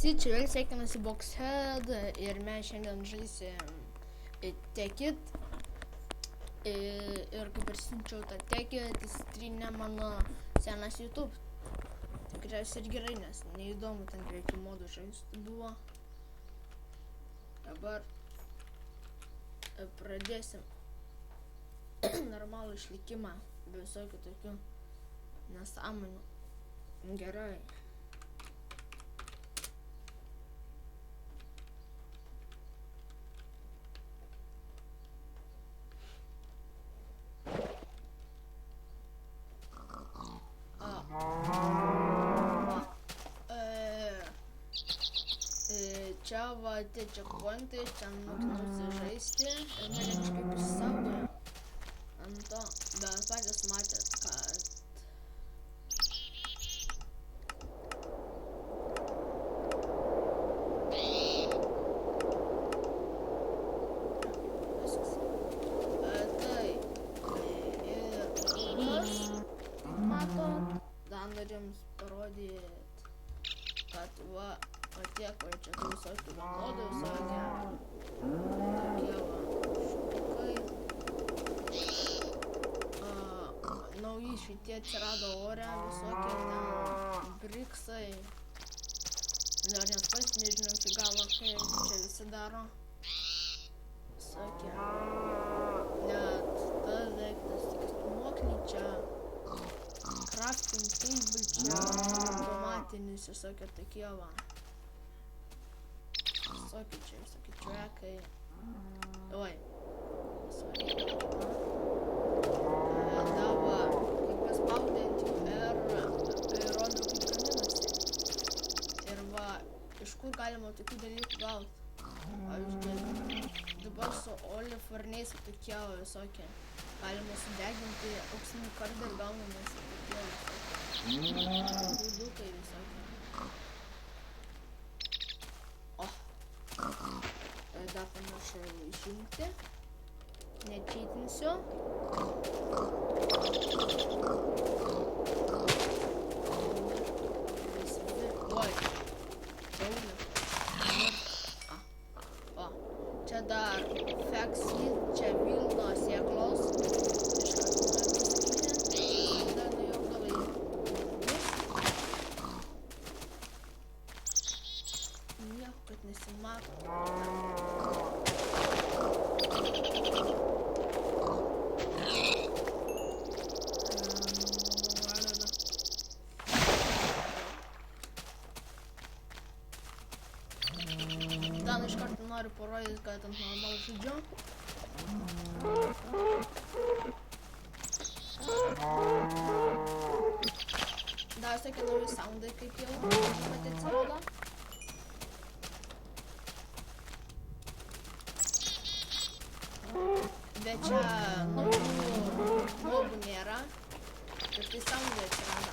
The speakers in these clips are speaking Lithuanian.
Visi čia vėl sveikinasi Boxhead ir mes šiandien žaisim Tekit. Ir kaip ir siunčiau tą Tekit, įsitrynė mano senas YouTube. Tikriausiai ir gerai, nes neįdomu ten greitų modų žaisti buvo. Dabar pradėsim normalų išlikimą, be visokių tokių nesąmonių. Gerai. Čia va tie checkpointai, čia mokinusi žaisti ir mane kažkaip išsaugojo ant to, bet patys matėt, kad dar noriu jums parodyt, kad va tiek va čia tų visokių modų, visokie tokie va štukai. Nauji šitie atsirado ore, visokie ten briksai. Dar net pats nežinau iki galo, kaip čia visi daro. Visokie. Net tas daiktas, tik stūmokliai čia. Crafting table čia, automatinis visokie tokie va. Visokie čia, visokie trackai. Oi. Dava, kaip paspaudint jų ir rodo kaip gaminasi. Ir va, iš kur galima tokių dalykų gauti. Pavyzdžiui, dabar su olifarniais tokie visokie. Galima sudeginti auksinį kardą ir gaunamas tokie visokie. Grūdukai visokie. Dar pamiršau išjungti. Nečytinsiu. Oi. Čia dar flaxseed, čia vilno sėklos. Nieko, kad nesimato. Dan iš karto noriu parodyti, kad ant normalų žaidžiu. Dar tokie nauji soundai, kaip jau pati atsirado. Bet čia naujų modų nėra. Ir tai soundai atsirado.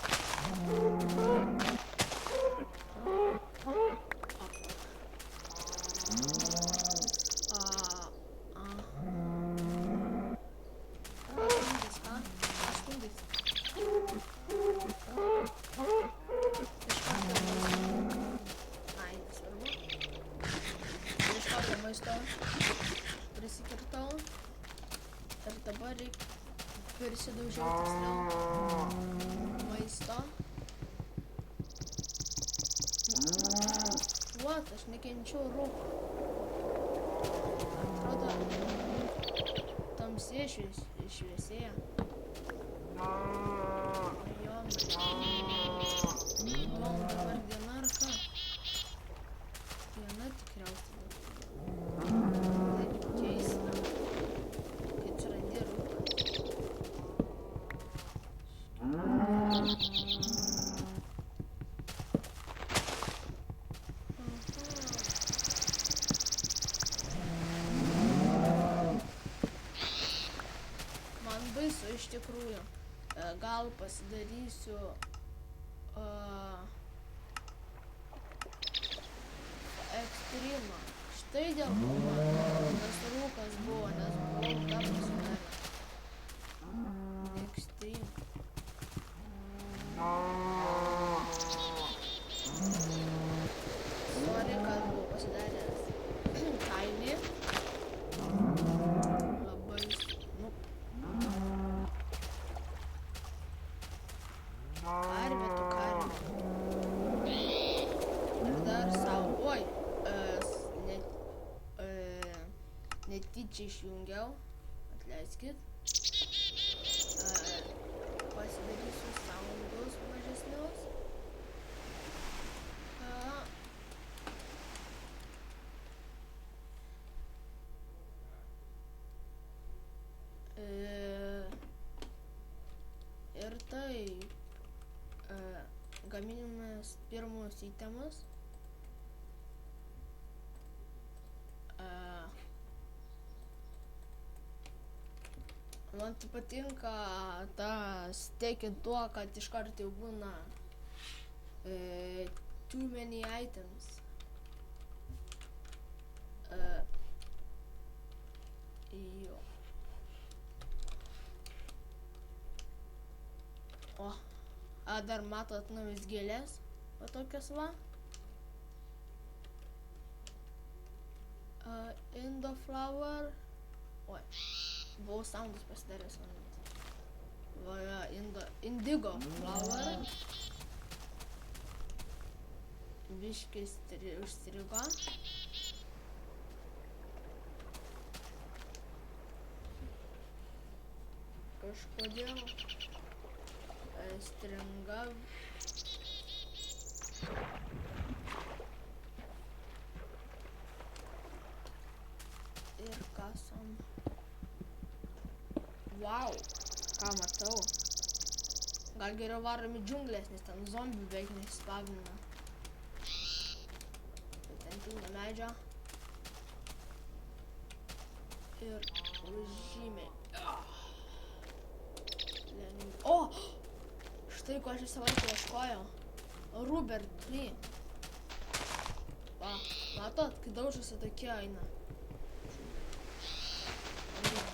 Prisikirtau ir dabar reikia prisidaužiau tiksliau maisto. What, aš nekenčiau rūko. Atrodo, tamsiai šviesėja. Dabar diena ar ką? Diena tikriausiai. Man baisu iš tikrųjų. Gal pasidarysiu ekstremą. Štai dėl ko tas rūkas buvo, nes buvau tą pasidarę. Ekstrem. Marikas buvo pasidaręs kailį. Labai, karvė tu karvė. Ir dar savo, netyčia išjungiau, atleiskit. Pasidarysiu soundus mažesnius. Ir taip, gaminimas pirmus įtemus. Man tai patinka tas teikiant tuo, kad iškart jau būna too many items. Jo. O, dar matot naujas gėlės, va tokias va. Indoflower. Oi, buvau soundus pasidaręs. Va, indigo flower. Biškai užstrigo. Kažkodėl stringa. Ir kasom. Wow, ką matau. Gal geriau varom į džiunglės, nes ten zombių beveik nesispavina. Ten pilna medžio. Ir užžymiai. O! Štai ko aš visą laiką ieškojau. Ruber 3. Va, matot, kai daužosi tokie eina.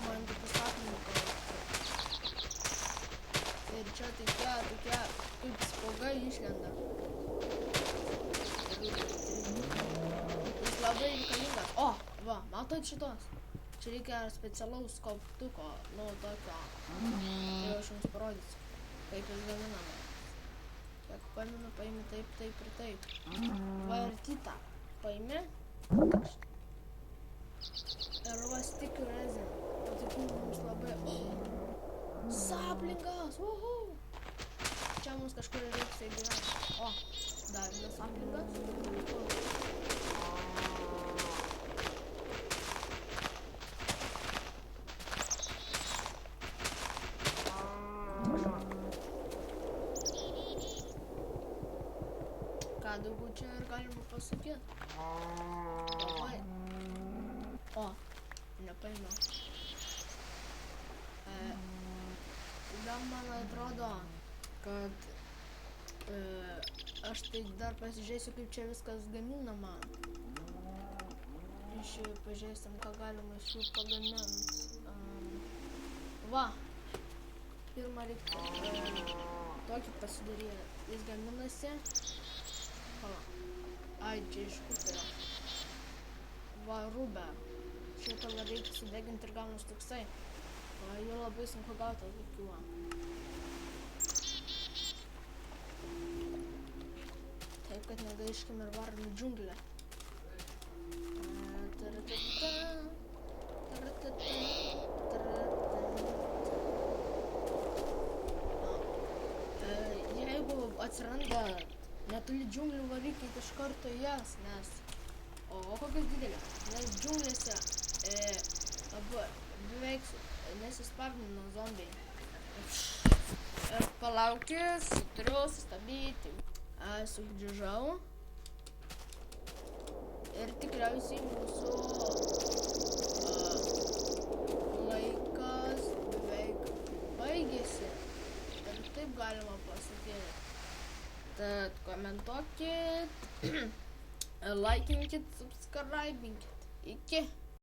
Man tai pasakymų kalba. Ir čia tokie kaip spuogai išlenda. Jis labai reikalingas. O, va, matot šitos? Čia reikia specialaus skobtuko, nu tokio. Tai aš jums parodysiu, kaip jis gaminama. Kiek paminu, paimi taip, taip ir taip. Va ir kitą paimi. Ir va stick resin. Patikiu mums labai. Saplingas! Čia mums kažkur reiks įgyventi. O, dar vienas saplingas. Ką daugiau čia ir galima pasakyti. Labai. O, nepaėmiau. Gal man atrodo, kad aš tai dar pasižiūrėsiu, kaip čia viskas gaminama. Iš jų pažiūrėsim, ką galima iš jų pagaminti. Va, pirmą reikia tokį pasidaryti. Jis gaminasi. Ai, čia iš kuperio. Va, ruber. Šitą va reikia sudeginti ir gaunas toksai. Va, jų labai sunku gauti tokių. Taip, kad negaiškim ir varom į džiunglę. Jeigu atsiranda netoli džiunglių, varykit iš karto jas, nes... O kokios didelės? Nes džiunglėse beveik nesispavnino zombiai. Ir palaukis, turiu sustabdyti. Sugrįžau. Ir tikriausiai mūsų laikas beveik baigėsi. Ir taip galima pasakyti. Tad komentuokit, laikinkit, subscribinkit. Iki.